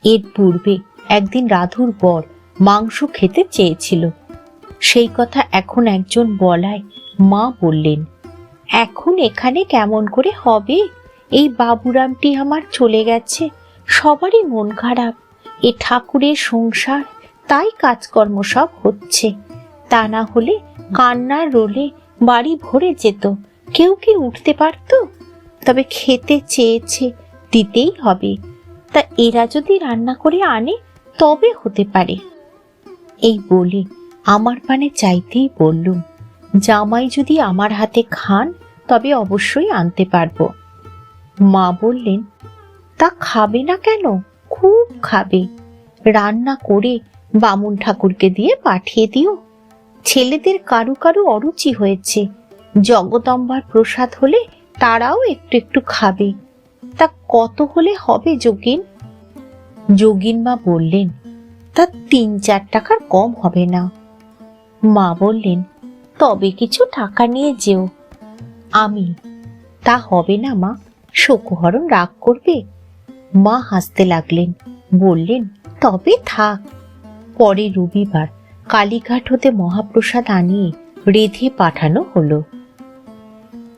এর পূর্বে একদিন রাধুর বর মাংস খেতে চেয়েছিল। সেই কথা এখন একজন বলায় মা বললেন, এখন এখানে কেমন করে হবে? এই বাবুরামটি আমার চলে গেছে, সবারই মন খারাপ। এ ঠাকুরের সংসার, তাই কাজকর্ম সব হচ্ছে। তা না হলে কান্নার রোলে বাড়ি ভরে যেত, কেউ কি উঠতে পারত? তবে খেতে চেয়েছে, দিতেই হবে। তা এরা যদি রান্না করে আনে তবে হতে পারে। এই বলে আমার পানে চাইতেই বললুম, জামাই যদি আমার হাতে খান তবে অবশ্যই আনতে পারবো। মা বললেন, তা খাবে না কেন? খুব খাবে। রান্না করে বামুন ঠাকুরকে দিয়ে পাঠিয়ে দিও। ছেলেদের কারু কারু অরুচি হয়েছে, জগদম্বার প্রসাদ হলে তারাও একটু একটু খাবে। তা কত হলে হবে যোগিন? যোগিন মা বললেন, তা 3-4 টাকার কম হবে না। মা বললেন, তবে কিছু টাকা নিয়ে যেও। আমি, তা হবে না মা, শোকহরণ রাগ করবে। মা হাসতে লাগলেন, বললেন, তবে থাক। পরে রবিবার কালীঘাট হতে মহাপ্রসাদ আনিয়ে রেঁধে পাঠানো হলো।